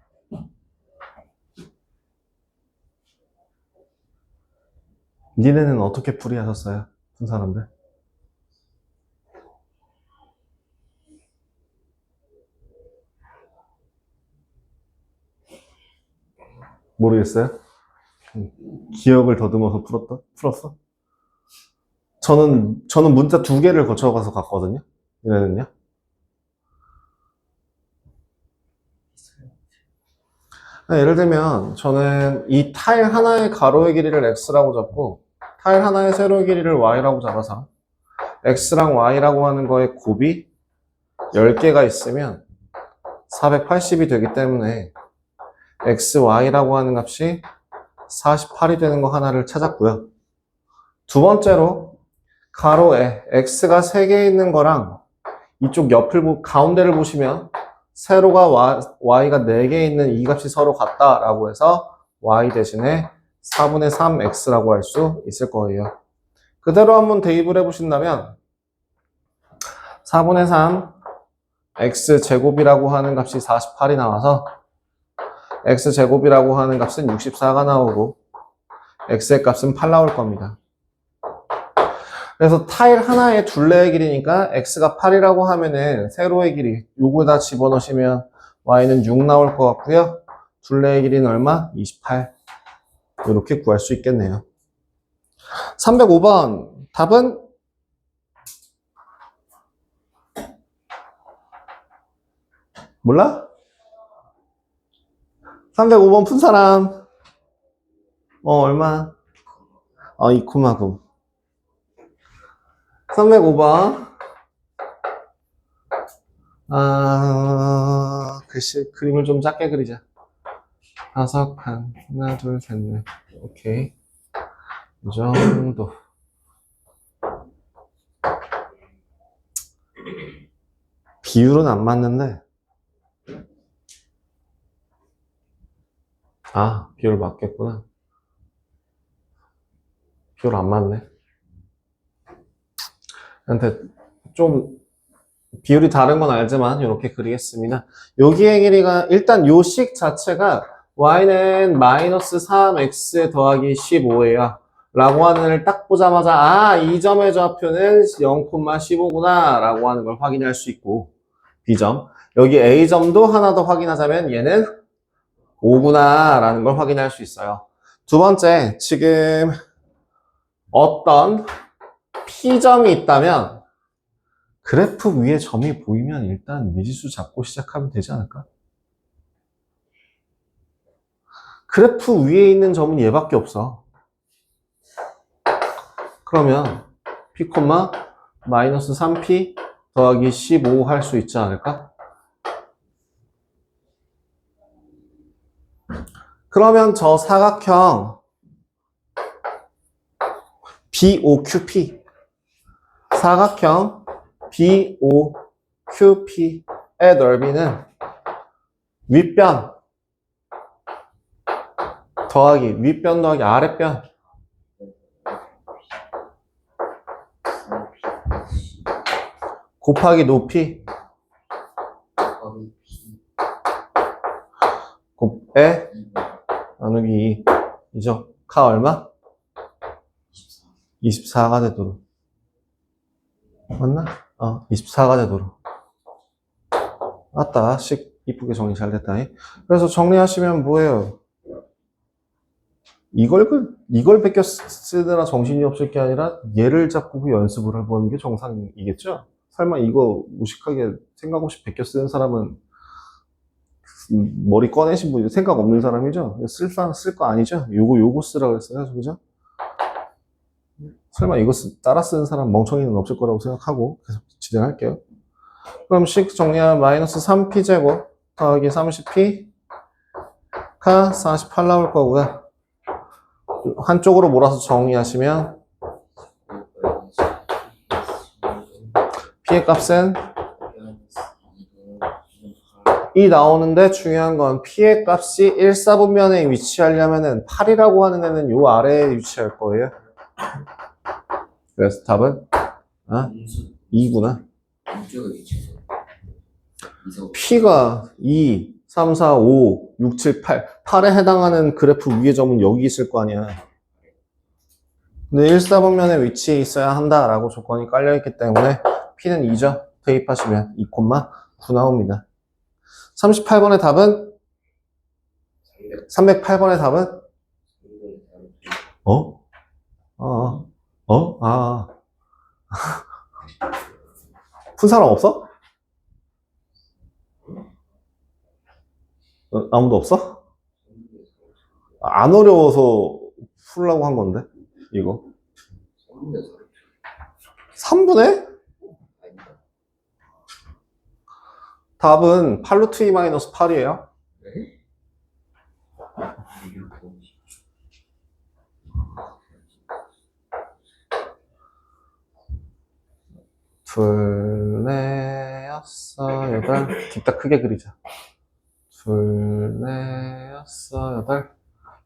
S1: 니네는 어떻게 풀이하셨어요? 푼 사람들? 모르겠어요? 기억을 더듬어서 풀었어? 저는 문자 2개를 거쳐가서 갔거든요? 얘네는요? 예를 들면, 저는 이 타일 하나의 가로의 길이를 x라고 잡고, 타일 하나의 세로의 길이를 y라고 잡아서, x랑 y라고 하는 거의 곱이 10개가 있으면 480이 되기 때문에, x, y라고 하는 값이 48이 되는 거 하나를 찾았고요. 두 번째로, 가로에 x가 3개 있는 거랑 이쪽 가운데를 보시면 세로가 y가 4개 있는 이 값이 서로 같다라고 해서 y 대신에 4분의 3x라고 할 수 있을 거예요. 그대로 한번 대입을 해보신다면 4분의 3 x제곱이라고 하는 값이 48이 나와서 x제곱이라고 하는 값은 64가 나오고 x의 값은 8 나올 겁니다. 그래서 타일 하나의 둘레의 길이니까 x가 8이라고 하면은 세로의 길이 요거다 집어넣으시면 y는 6 나올 것 같고요. 둘레의 길이는 얼마? 28. 이렇게 구할 수 있겠네요. 305번 답은 몰라? 305번 푼 사람 얼마? 2,9 305번. 글씨, 그림을 좀 작게 그리자. 5칸. 하나, 둘, 셋, 넷. 오케이. 이 정도. 비율은 안 맞는데. 비율 맞겠구나. 비율 안 맞네. 한테 좀 비율이 다른 건 알지만 이렇게 그리겠습니다. 여기의 길이가 일단 요 식 자체가 y는 마이너스 3x 더하기 15예요. 라고 하는 애를 딱 보자마자 이 점의 좌표는 0,15구나 라고 하는 걸 확인할 수 있고 B점 여기 A점도 하나 더 확인하자면 얘는 5구나 라는 걸 확인할 수 있어요. 두 번째 지금 어떤 P점이 있다면 그래프 위에 점이 보이면 일단 미지수 잡고 시작하면 되지 않을까? 그래프 위에 있는 점은 얘밖에 없어. 그러면 P, 마이너스 3P 더하기 15 할 수 있지 않을까? 그러면 저 사각형 BOQP 사각형 BOQP의 넓이는 윗변 더하기 아랫변 곱하기 높이 곱에 나누기 2죠. 가 얼마? 24가 되도록. 맞나? 24가 되도록. 맞다. 식 이쁘게 정리 잘 됐다. 그래서 정리하시면 뭐예요? 이걸 베껴 쓰느라 정신이 없을 게 아니라 얘를 잡고 그 연습을 해보는 게 정상이겠죠? 설마 이거 무식하게 생각 없이 베껴 쓰는 사람은 머리 꺼내신 분이 생각 없는 사람이죠? 쓸 거 아니죠? 요거 쓰라고 했어요. 그죠? 설마 이거 따라 쓰는 사람 멍청이는 없을 거라고 생각하고 계속 진행할게요. 그럼 식 정리하면 마이너스 3p제곱 더하기 30p가 48 나올 거고요. 한쪽으로 몰아서 정리하시면 p의 값은 이 나오는데 중요한 건 p의 값이 1, 4분면에 위치하려면은 8이라고 하는 애는 요 아래에 위치할 거예요. 그래서 답은 2구나. p가 2, 3, 4, 5, 6, 7, 8 8에 해당하는 그래프 위의 점은 여기 있을 거 아니야. 근데 1, 4분면에 위치해 있어야 한다라고 조건이 깔려있기 때문에 p는 2죠. 대입하시면 2,9 나옵니다. 38번의 답은? 308번의 답은? 푼 사람 없어? 아무도 없어? 안 어려워서 풀라고 한 건데, 이거. 3분의? 답은 8루트 2 마이너스 8이에요. 둘, 넷, 여섯, 여덟. 뒷다 크게 그리자. 둘, 넷, 여섯, 여덟.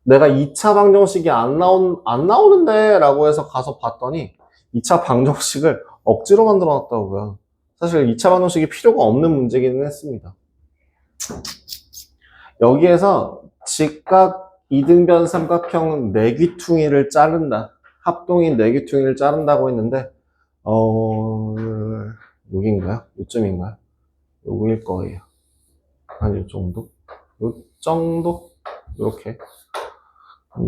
S1: 내가 2차 방정식이 안 나오는데 라고 해서 가서 봤더니 2차 방정식을 억지로 만들어 놨다고요. 사실 2차 방정식이 필요가 없는 문제기는 했습니다. 여기에서 직각 이등변 삼각형 내귀퉁이를 자른다. 합동인 내귀퉁이를 자른다고 했는데 여기인가요? 요쯤인가요? 요거일 거예요. 아니, 요 정도? 요 정도? 요렇게.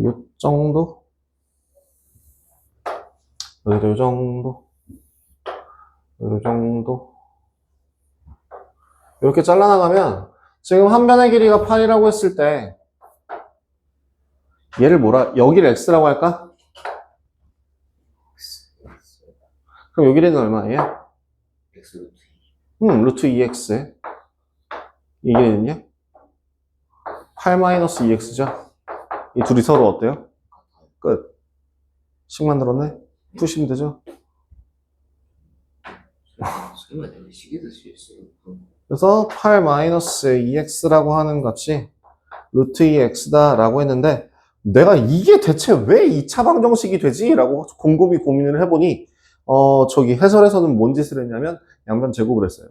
S1: 요 정도? 여기도 요 정도? 요 정도? 이렇게 잘라나가면 지금 한 변의 길이가 8이라고 했을 때 얘를 여기를 x라고 할까? 그럼 요 길이는 얼마예요? 루트 2x. 이 길이는요? 8-2x죠? 이 둘이 서로 어때요? 끝. 식 만들었네? 푸시면 되죠? 그래서 8-2x라고 하는 값이 루트 2x다 라고 했는데 내가 이게 대체 왜 2차 방정식이 되지? 라고 곰곰이 고민을 해보니 저기 해설에서는 뭔 짓을 했냐면 양변 제곱을 했어요.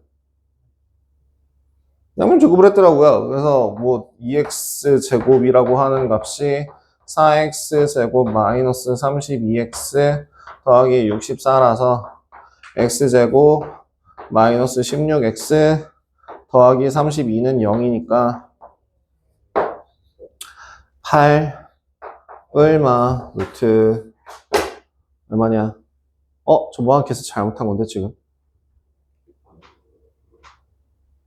S1: 양변 제곱을 했더라고요. 그래서 뭐 2x 제곱이라고 하는 값이 4x 제곱 마이너스 32x 더하기 64라서 x 제곱 마이너스 16x 더하기 32는 0이니까 8 얼마 루트 얼마냐? 저 모함께서 잘못한 건데 지금?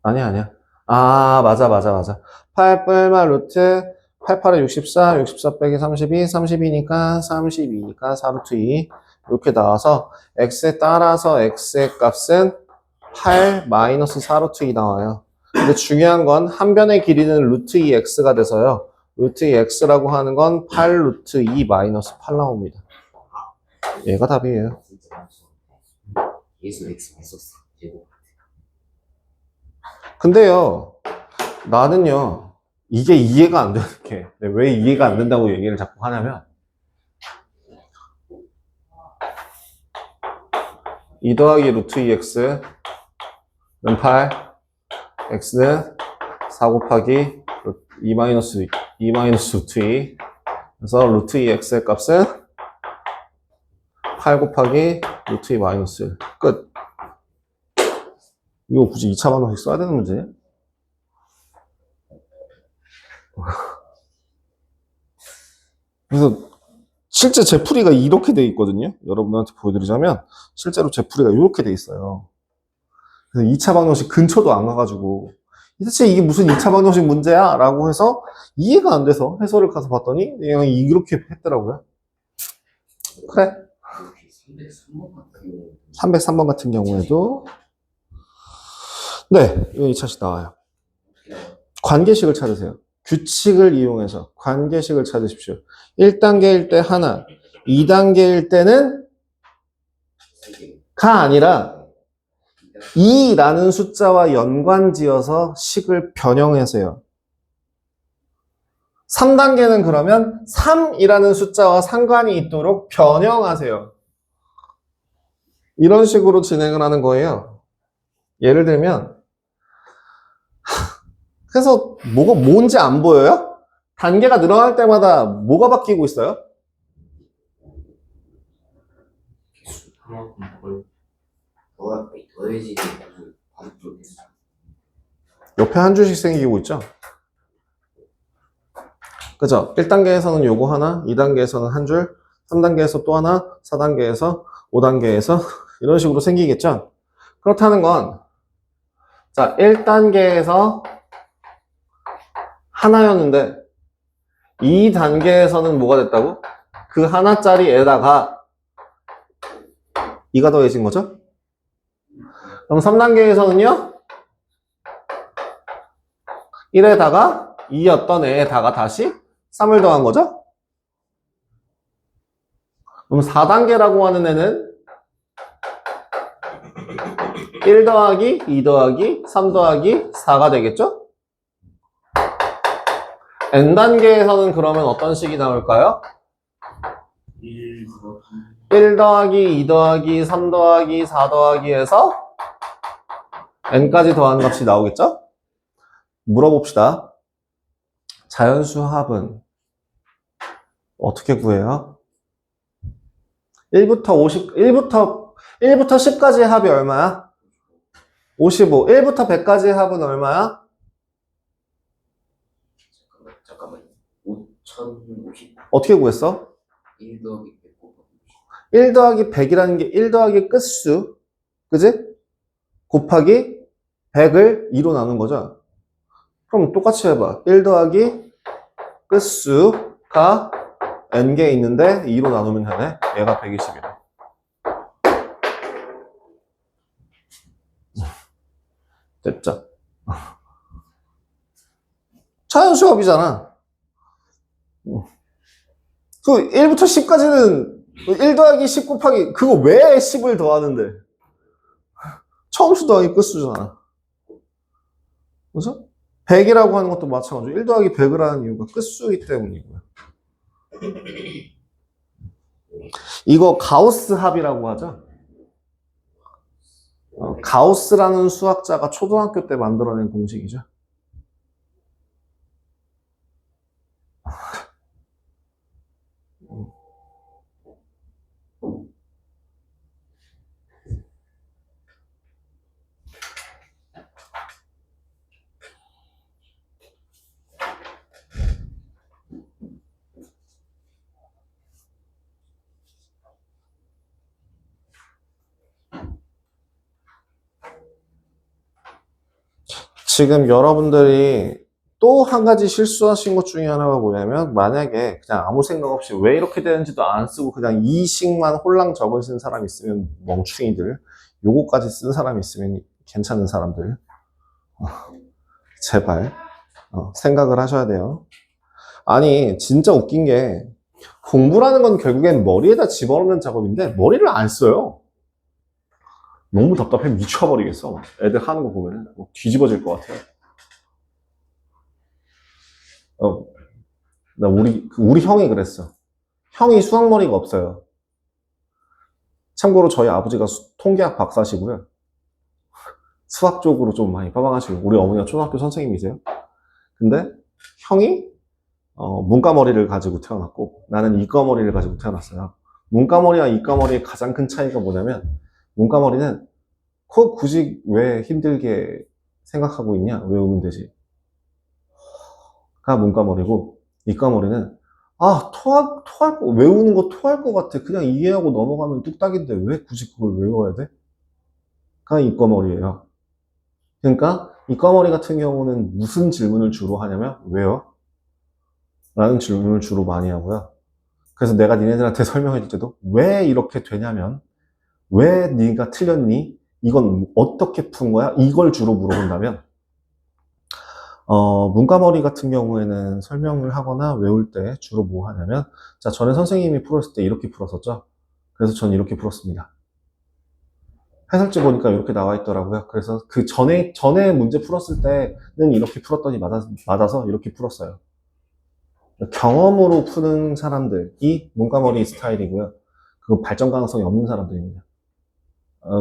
S1: 아니야. 맞아. 8 얼마 루트 88에 64, 64 빼기 32, 32니까 4루트 2 이렇게 나와서 x에 따라서 x의 값은 8 마이너스 4루트 2 나와요. 근데 중요한 건 한 변의 길이는 루트 2x가 돼서요. 루트 2x라고 하는 건 8 루트 2 마이너스 8 나옵니다. 얘가 답이에요.
S3: 예수 X 썼어.
S1: 근데요, 나는요, 이게 이해가 안 되는 게, 왜 이해가 안 된다고 얘기를 자꾸 하냐면, 2 더하기 루트 2x는 8, x는 4 곱하기 2 마이너스 루트 2. 그래서 루트 2x의 값은 8 곱하기 루트 2 마이너스 1. 끝. 이거 굳이 2차 방정식 써야 되는 문제냐? 그래서 실제 제풀이가 이렇게 돼 있거든요. 여러분들한테 보여드리자면 실제로 제풀이가 이렇게 돼 있어요. 그래서 2차 방정식 근처도 안 가가지고 대체 이게 무슨 2차 방정식 문제야? 라고 해서 이해가 안 돼서 해설을 가서 봤더니 그냥 이렇게 했더라고요. 그래.
S3: 303번 같은 경우
S1: 303번 같은 경우에도 네, 이거 2차식 나와요. 관계식을 찾으세요. 규칙을 이용해서 관계식을 찾으십시오. 1단계일 때 하나, 2단계일 때는 가 아니라 2라는 숫자와 연관지어서 식을 변형하세요. 3단계는 그러면 3이라는 숫자와 상관이 있도록 변형하세요. 이런 식으로 진행을 하는 거예요. 예를 들면 그래서 뭐가 뭔지 안 보여요? 단계가 늘어날 때마다 뭐가 바뀌고 있어요?
S2: 그만큼 거의
S3: 더해지는 무슨 반복적인 수.
S1: 옆에 한 줄씩 생기고 있죠? 그죠? 1단계에서는 요거 하나, 2단계에서는 한 줄, 3단계에서 또 하나, 4단계에서, 5단계에서 이런 식으로 생기겠죠? 그렇다는 건 자, 1단계에서 하나였는데 2단계에서는 뭐가 됐다고? 그 하나짜리에다가 2가 더해진 거죠? 그럼 3단계에서는요? 1에다가 2였던 애에다가 다시 3을 더한 거죠? 그럼 4단계라고 하는 애는 1 더하기 2 더하기 3 더하기 4가 되겠죠? n단계에서는 그러면 어떤 식이 나올까요? 1 더하기 2 더하기 3 더하기 4 더하기 해서 n까지 더한 값이 나오겠죠? 물어봅시다. 자연수 합은 어떻게 구해요? 1부터 10까지의 합이 얼마야? 55. 1부터 100까지의 합은 얼마야?
S3: 잠깐만 5050
S1: 어떻게 구했어?
S3: 1 더하기 100 곱하기
S1: 1 더하기 100이라는 게 1 더하기 끝수, 그지? 곱하기 100을 2로 나눈 거죠? 그럼 똑같이 해봐. 1 더하기 끝수가 n개 있는데 2로 나누면 되네. 얘가 120이래. 됐죠? 자연수합이잖아. 그 1부터 10까지는 1 더하기 10 곱하기 그거 왜 10을 더하는데? 처음수 더하기 끝수잖아. 그죠? 100이라고 하는 것도 마찬가지로 1 더하기 100을 하는 이유가 끝수이기 때문이고요. 이거 가우스 합이라고 하죠. 가우스라는 수학자가 초등학교 때 만들어낸 공식이죠. 지금 여러분들이 또 한 가지 실수하신 것 중에 하나가 뭐냐면 만약에 그냥 아무 생각 없이 왜 이렇게 되는지도 안 쓰고 그냥 이 식만 홀랑 적으신 사람 있으면 멍충이들, 요거까지 쓴 사람 있으면 괜찮은 사람들 제발 생각을 하셔야 돼요. 아니 진짜 웃긴 게 공부라는 건 결국엔 머리에다 집어넣는 작업인데 머리를 안 써요. 너무 답답해 미쳐버리겠어. 애들 하는 거 보면 뒤집어질 것 같아요. 나 우리 형이 그랬어. 형이 수학머리가 없어요. 참고로 저희 아버지가 통계학 박사시고요. 수학 쪽으로 좀 많이 빠방하시고 우리 어머니가 초등학교 선생님이세요. 근데 형이 문과머리를 가지고 태어났고 나는 이과머리를 가지고 태어났어요. 문과머리와 이과머리의 가장 큰 차이가 뭐냐면 문과머리는 굳이 왜 힘들게 생각하고 있냐? 외우면 되지. 가 문과머리고 이과머리는 외우는 거 토할 것 같아. 그냥 이해하고 넘어가면 뚝딱인데 왜 굳이 그걸 외워야 돼? 그냥 이과머리예요. 그러니까 이과머리 같은 경우는 무슨 질문을 주로 하냐면 왜요? 라는 질문을 주로 많이 하고요. 그래서 내가 니네들한테 설명해 줄 때도 왜 이렇게 되냐면 왜 네가 틀렸니? 이건 어떻게 푼 거야? 이걸 주로 물어본다면 문과머리 같은 경우에는 설명을 하거나 외울 때 주로 뭐 하냐면 자, 전에 선생님이 풀었을 때 이렇게 풀었었죠? 그래서 전 이렇게 풀었습니다. 해설지 보니까 이렇게 나와 있더라고요. 그래서 그 전에 문제 풀었을 때는 이렇게 풀었더니 맞아서 이렇게 풀었어요. 경험으로 푸는 사람들이 문과머리 스타일이고요. 그 발전 가능성이 없는 사람들입니다.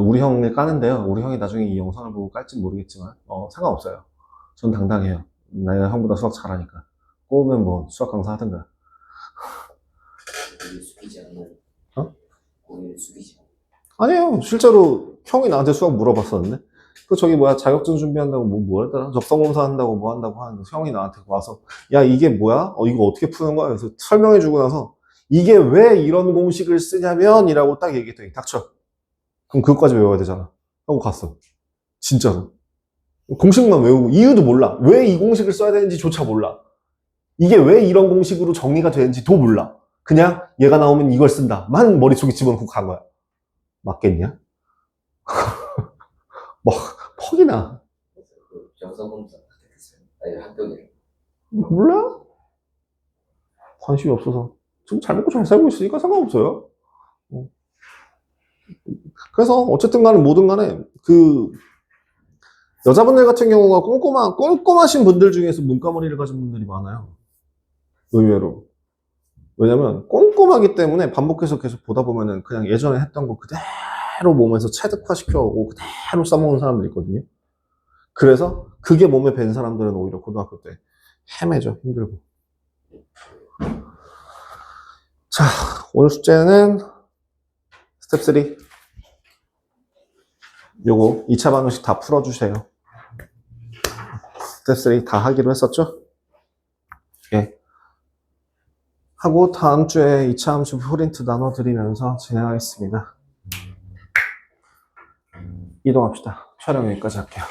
S1: 우리 형을 까는데요. 우리 형이 나중에 이 영상을 보고 깔지 모르겠지만, 상관없어요. 전 당당해요. 내가 형보다 수학 잘하니까. 꼬우면 뭐 수학 강사 하든가.
S3: 고개를 숙이지 않는.
S1: 어?
S3: 고개를 숙이지 않는.
S1: 아니에요. 실제로 형이 나한테 수학 물어봤었는데. 저기 뭐야, 자격증 준비한다고 뭐랬더라? 적성검사 한다고 뭐 한다고 하는데 형이 나한테 와서, 야, 이게 뭐야? 이거 어떻게 푸는 거야? 그래서 설명해주고 나서, 이게 왜 이런 공식을 쓰냐면, 이라고 딱 얘기했더니, 닥쳐. 그럼 그것까지 외워야 되잖아. 하고 갔어. 진짜로. 공식만 외우고, 이유도 몰라. 왜 이 공식을 써야 되는지조차 몰라. 이게 왜 이런 공식으로 정리가 되는지도 몰라. 그냥 얘가 나오면 이걸 쓴다. 만 머릿속에 집어넣고 간 거야. 맞겠냐? 뭐, 퍽이나.
S3: 그 정서검사 어떻게 됐어요? 아니 학교에.
S1: 몰라? 관심이 없어서. 지금 잘 먹고 잘 살고 있으니까 상관없어요. 그래서 어쨌든 간에 뭐든 간에 여자분들 같은 경우가 꼼꼼하신 분들 중에서 문과머리를 가진 분들이 많아요. 의외로. 왜냐면 꼼꼼하기 때문에 반복해서 계속 보다 보면은 그냥 예전에 했던 거 그대로 몸에서 체득화시켜오고 그대로 써먹는 사람들이 있거든요. 그래서 그게 몸에 밴 사람들은 오히려 고등학교 때 헤매죠. 힘들고. 자, 오늘 숙제는 스텝 3. 요거 2차 방정식 다 풀어주세요. 스텝 3 다 하기로 했었죠? 예. 하고 다음 주에 2차 함수 프린트 나눠드리면서 진행하겠습니다. 이동합시다. 촬영 여기까지 할게요.